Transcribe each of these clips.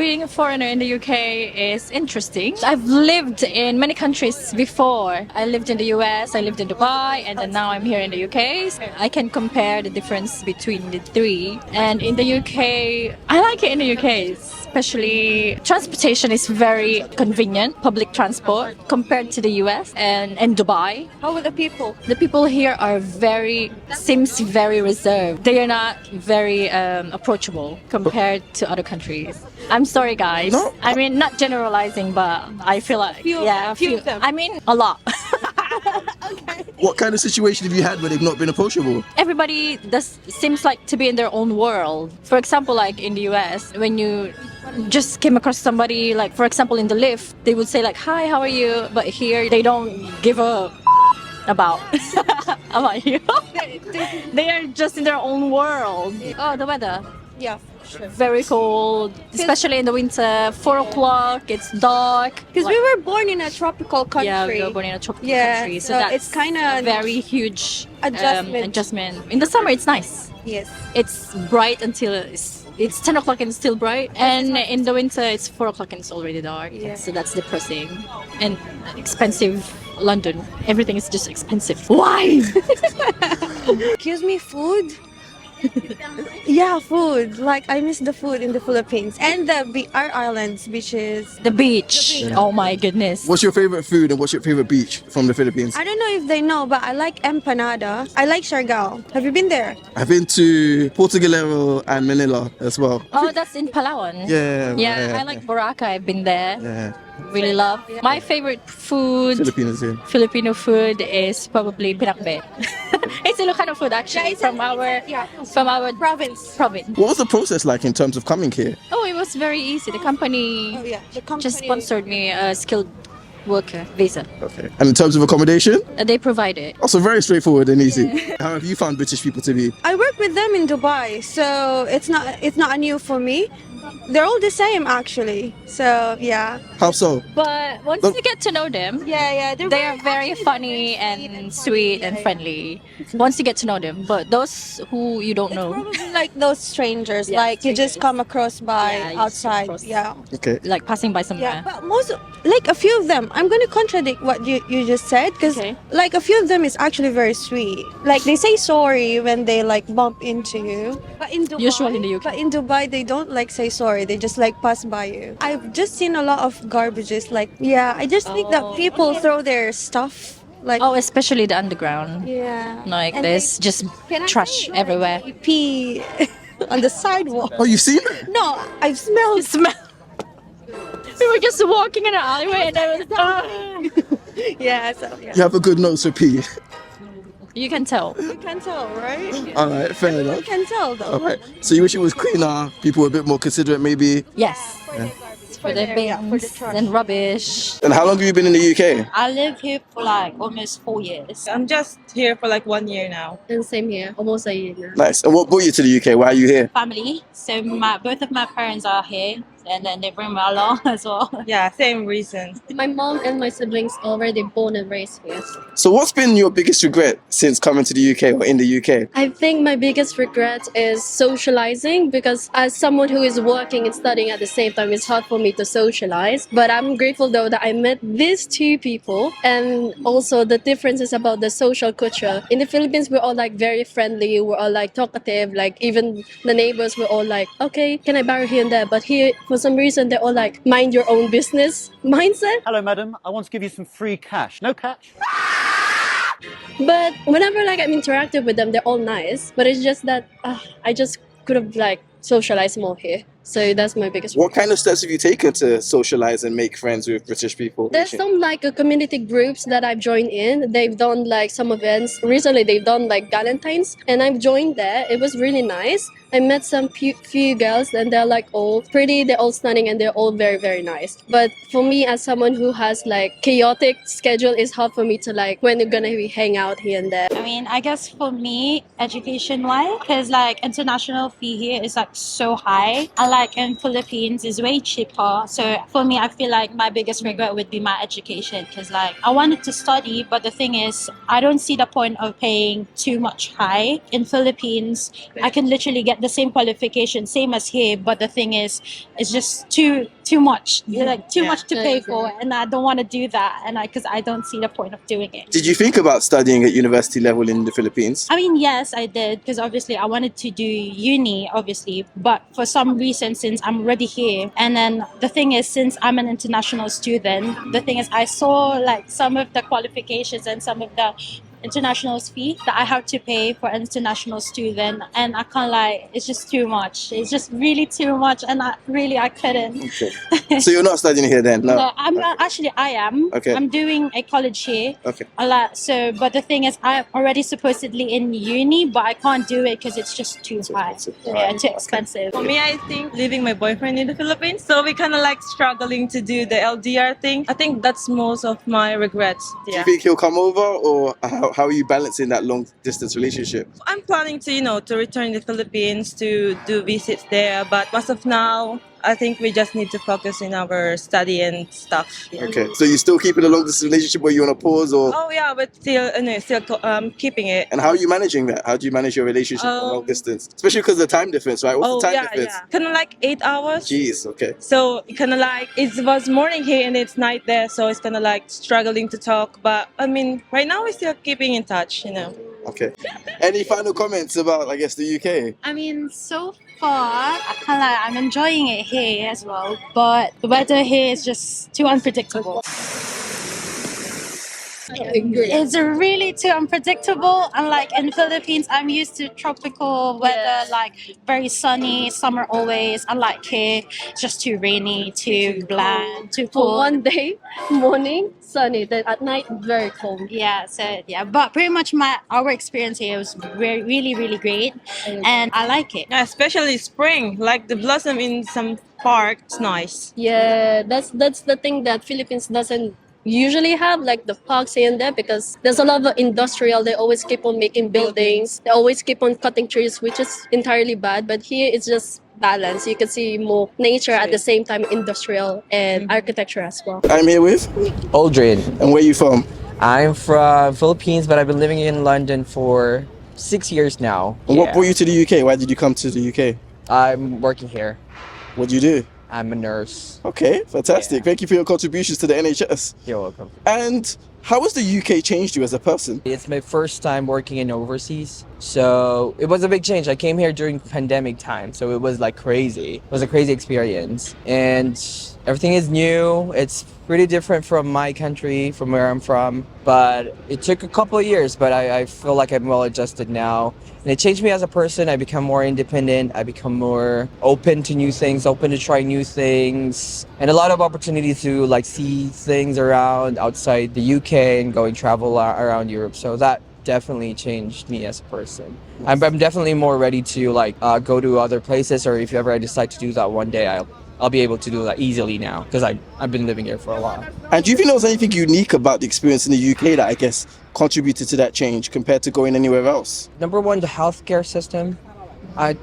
being a foreigner in the UK is interesting. I've lived in many countries before. I lived in the US, I lived in Dubai, and then now I'm here in the UK. So I can compare the difference between the three. And in the UK, I like it in the UK. Especially transportation is very convenient, public transport, compared to the US and Dubai. How are the people? The people here are seems very reserved. They are not very approachable compared to other countries. I'm sorry, guys. No. I mean, not generalizing, but I feel like, a few of them. I mean, a lot. Okay. What kind of situation have you had where they've not been approachable? Everybody seems like to be in their own world. For example, like in the US, when you just came across somebody, like for example in the lift, they would say like, "Hi, how are you?" But here they don't give a about you. They are just in their own world. Oh, the weather. Yeah, sure. Very cold, especially in the winter. 4 o'clock, it's dark. Because we were born in a tropical country. Yeah, we were born in a tropical Yeah, country, so so that's it's kinda a very huge adjustment. In the summer, it's nice. Yes. It's bright until it's 10 o'clock and it's still bright. And in the winter, it's 4 o'clock and it's already dark. Yeah. So that's depressing. And expensive London. Everything is just expensive. Why? Excuse me, food? Yeah, food. Like, I miss the food in the Philippines. And our islands, beaches. The beach. Oh my goodness. What's your favorite food and what's your favorite beach from the Philippines? I don't know if they know, but I like empanada. I like Siargao. Have you been there? I've been to Portugalero and Manila as well. Oh, that's in Palawan. Yeah. I like Boracay. I've been there. Yeah. Really love. My favorite food, Filipino food, is probably pinakbet. It's Ilocano food actually, from our province. What was the process like in terms of coming here? Oh, it was very easy. The company, The company just sponsored me a skilled worker visa. Okay. And in terms of accommodation? They provide it. Also very straightforward and easy. How have you found British people to be? I work with them in Dubai, so it's not new for me. They're all the same actually. So yeah. How so? But once you get to know them, Yeah, they are very funny and sweet and friendly. Once you get to know them, but those who you don't know, probably like those strangers, Yeah, like you just strangers. come across by Yeah, you just outside. come across. Yeah. Okay. like passing by somewhere. Yeah, but like a few of them, I'm gonna contradict what you just said because Okay. like a few of them is actually very sweet. Like they say sorry when they like bump into you. But in Dubai, Usually in the UK. But in Dubai, they don't like say sorry. They just like pass by you. I've just seen a lot of garbages. Like I just think that people throw their stuff. Like Oh, especially the underground. yeah, Like And there's just Can I trash say, everywhere. they pee on the sidewalk. Oh, you've seen it? No, I've smelled. Smell. We were just walking in an alleyway and there was. Yeah, so yeah. You have a good nose for pee. You can tell. You can tell, right? All right, fair You enough. can tell though. All right. So you wish it was cleaner, people were a bit more considerate maybe? Yes. For the for the bins trash. and rubbish. And how long have you been in the UK? I live here for like almost 4 years. I'm just here for like 1 year now. And same here, almost a year now. Nice. And what brought you to the UK? Why are you here? Family. So both of my parents are here and then they bring me along as well. Yeah, same reason. My mom and my siblings already born and raised here. So what's been your biggest regret since coming to the UK or in the UK? I think my biggest regret is socializing because as someone who is working and studying at the same time, it's hard for me to socialize. But I'm grateful though that I met these two people and also the differences about the social culture. In the Philippines, we're all like very friendly, we're all like talkative, like even the neighbors were all like, okay, can I borrow here and there? But here, for some reason, they're all like, mind your own business mindset. Hello, madam. I want to give you some free cash. No catch? But whenever like I'm interactive with them, they're all nice. But it's just that I just could have like socialized more here. So that's my biggest. What kind of steps have you taken to socialize and make friends with British people? There's some like community groups that I've joined in. They've done like some events. Recently, they've done like Valentine's, and I've joined there. It was really nice. I met some few girls, and they're like all pretty, they're all stunning, and they're all very, very nice. But for me, as someone who has like chaotic schedule, it's hard for me to like when you're gonna be hang out here and there. I mean, I guess for me, education-wise, because like international fee here is like so high. And like in Philippines is way cheaper. So for me, I feel like my biggest regret would be my education because like I wanted to study, but the thing is, I don't see the point of paying too much high. In Philippines, I can literally get the same qualification, same as here, but the thing is, it's just too much. Like too much to pay for, and I don't want to do that, and because I don't see the point of doing it. Did you think about studying at university level in the Philippines? I mean, yes, I did because obviously I wanted to do uni, obviously, but for some reason, since I'm already here, and then the thing is, since I'm an international student, the thing is, I saw like some of the qualifications and some of the international fee that I have to pay for an international student, and I can't lie, it's just too much. It's just really too much, and I couldn't. Okay. So you're not studying here then? No. No, I'm not, actually I am. Okay. I'm doing a college here. Okay. A lot. So, but the thing is, I'm already supposedly in uni, but I can't do it because it's just too high. Yeah, too expensive. For me, I think leaving my boyfriend in the Philippines, so we kind of like struggling to do the LDR thing. I think that's most of my regrets. Do you think he'll come over, or how are you balancing that long distance relationship? I'm planning to, to return to the Philippines to do visits there, but as of now, I think we just need to focus in our study and stuff. Yeah. Okay. So you still keeping a long distance relationship where you want to pause, or? Oh yeah, but still keeping it. And how are you managing that? How do you manage your relationship on long distance? Especially because of the time difference, right? What's the time difference? Kind of like 8 hours. Jeez, okay. So kind of like it was morning here and it's night there, so it's kind of like struggling to talk. But I mean, right now we're still keeping in touch, Okay. Any final comments about, I guess, the UK? I mean, so far, I'm enjoying it here as well, but the weather here is just too unpredictable. It's really too unpredictable. Unlike in Philippines, I'm used to tropical weather, like very sunny, summer always. Unlike here, it's just too rainy, too bland, too For cold. one day, morning, sunny, then at night, very cold. Yeah, so yeah, but pretty much our experience here was really, really great, and I like it. Yeah, especially spring, like the blossom in some park. It's nice. Yeah, that's the thing that Philippines doesn't usually have, like the parks here and there, because there's a lot of industrial. They always keep on making buildings. They always keep on cutting trees, which is entirely bad. But here it's just balance. You can see more nature at the same time, industrial and architecture as well. I'm here with? Aldrin. And where are you from? I'm from Philippines, but I've been living in London for 6 years now. And what brought you to the UK? Why did you come to the UK? I'm working here. What do you do? I'm a nurse. Okay, fantastic. Yeah. Thank you for your contributions to the NHS. You're welcome. And how has the UK changed you as a person? It's my first time working in overseas, so it was a big change. I came here during pandemic time, so it was like crazy. It was a crazy experience, and everything is new. It's pretty different from my country, from where I'm from, but it took a couple of years, but I feel like I'm well adjusted now. And it changed me as a person. I become more independent. I become more open to new things, open to try new things, and a lot of opportunities to like see things around outside the UK and going travel around Europe. So that definitely changed me as a person. I'm definitely more ready to like go to other places, or if ever I decide to do that one day, I'll be able to do that easily now because I've been living here for a while. And do you think there was anything unique about the experience in the UK that I guess contributed to that change compared to going anywhere else? Number one, the healthcare system. I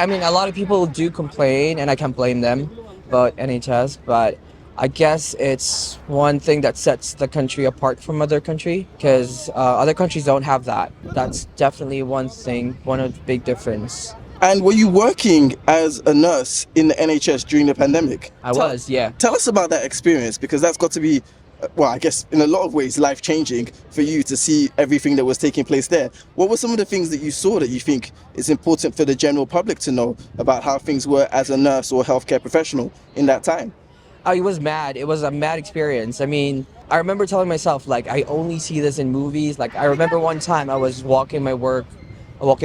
mean, a lot of people do complain, and I can't blame them about NHS, but I guess it's one thing that sets the country apart from other country because other countries don't have that. That's definitely one thing, one of the big difference. And were you working as a nurse in the NHS during the pandemic? I was, yeah. Tell us about that experience, because that's got to be, well, I guess in a lot of ways life-changing for you to see everything that was taking place there. What were some of the things that you saw that you think is important for the general public to know about how things were as a nurse or healthcare professional in that time? Oh, it was mad. It was a mad experience. I mean, I remember telling myself, like, I only see this in movies. Like, I remember one time I was walking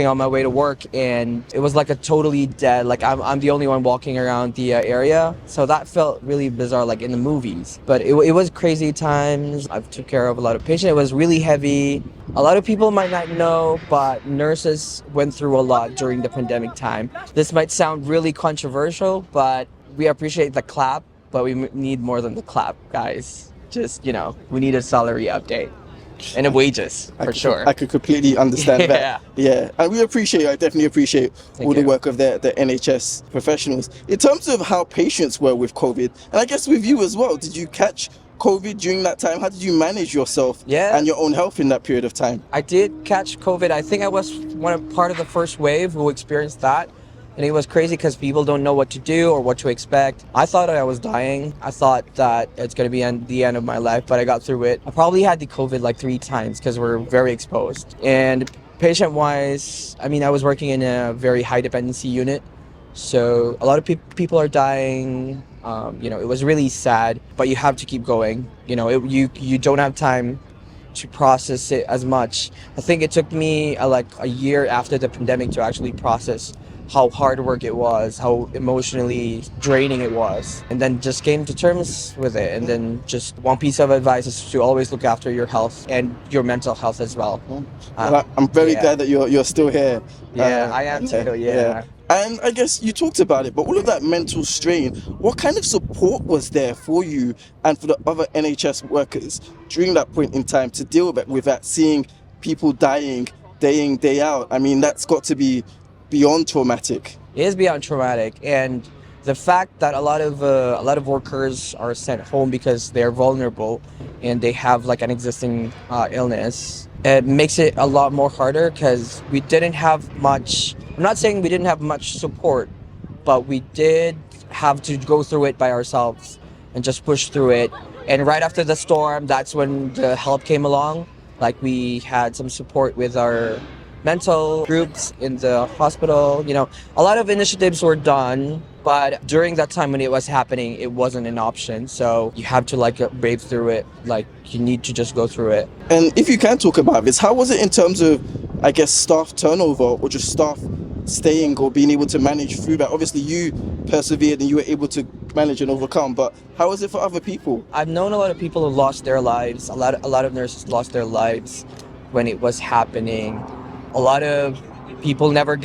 on my way to work, and it was like a totally dead, like I'm the only one walking around the area. So that felt really bizarre, like in the movies. But it was crazy times. I took care of a lot of patients. It was really heavy. A lot of people might not know, but nurses went through a lot during the pandemic time. This might sound really controversial, but we appreciate the clap, but we need more than the clap, guys. Just, we need a salary update. and the wages for sure. I could completely understand Yeah. that. Yeah, and we appreciate. I definitely appreciate all the you. work of the NHS professionals. In terms of how patients were with COVID, and I guess with you as well, did you catch COVID during that time? How did you manage yourself and your own health in that period of time? I did catch COVID. I think I was part of the first wave who experienced that. And it was crazy because people don't know what to do or what to expect. I thought I was dying. I thought that it's going to be the end of my life, but I got through it. I probably had the COVID like 3 times because we're very exposed. And patient-wise, I mean, I was working in a very high dependency unit. So a lot of people are dying. You know, it was really sad, but you have to keep going. You know, you don't have time to process it as much. I think it took me like a year after the pandemic to actually process how hard work it was, how emotionally draining it was, and then just came to terms with it. And then just one piece of advice is to always look after your health and your mental health as well. Well, I'm very glad that you're still here. Yeah, I am too. Yeah. And I guess you talked about it, but all of that mental strain, what kind of support was there for you and for the other NHS workers during that point in time to deal with that, seeing people dying day in, day out? I mean, that's got to be beyond traumatic. It is beyond traumatic, and the fact that a lot of workers are sent home because they're vulnerable and they have like an existing illness, it makes it a lot more harder because we didn't have much. I'm not saying we didn't have much support, but we did have to go through it by ourselves and just push through it. And right after the storm, that's when the help came along. Like we had some support with our mental groups in the hospital. You know, a lot of initiatives were done, but during that time when it was happening, it wasn't an option. So you have to like brave through it. Like you need to just go through it. And if you can talk about this, how was it in terms of, I guess, staff turnover or just staff staying or being able to manage through that? Obviously you persevered and you were able to manage and overcome, but how was it for other people? I've known a lot of people who lost their lives. A lot of nurses lost their lives when it was happening. A lot of people never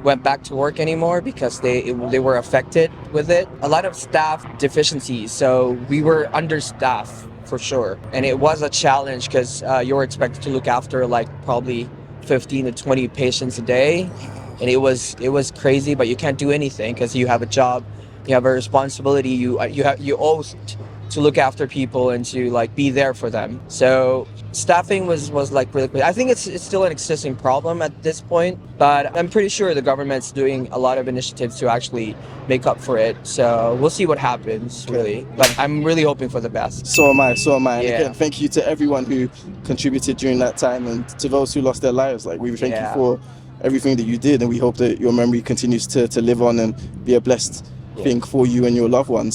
went back to work anymore because they were affected with it. A lot of staff deficiencies, so we were understaffed for sure. And it was a challenge because you're expected to look after like probably 15 to 20 patients a day. And it was crazy, but you can't do anything because you have a job, you have a responsibility, you owe to look after people and to like be there for them. So staffing was like really quick. I think it's still an existing problem at this point, but I'm pretty sure the government's doing a lot of initiatives to actually make up for it. So we'll see what happens, really. But I'm really hoping for the best. So am I. Yeah. And again, thank you to everyone who contributed during that time and to those who lost their lives. Like we thank you for everything that you did, and we hope that your memory continues to live on and be a blessed thing for you and your loved ones.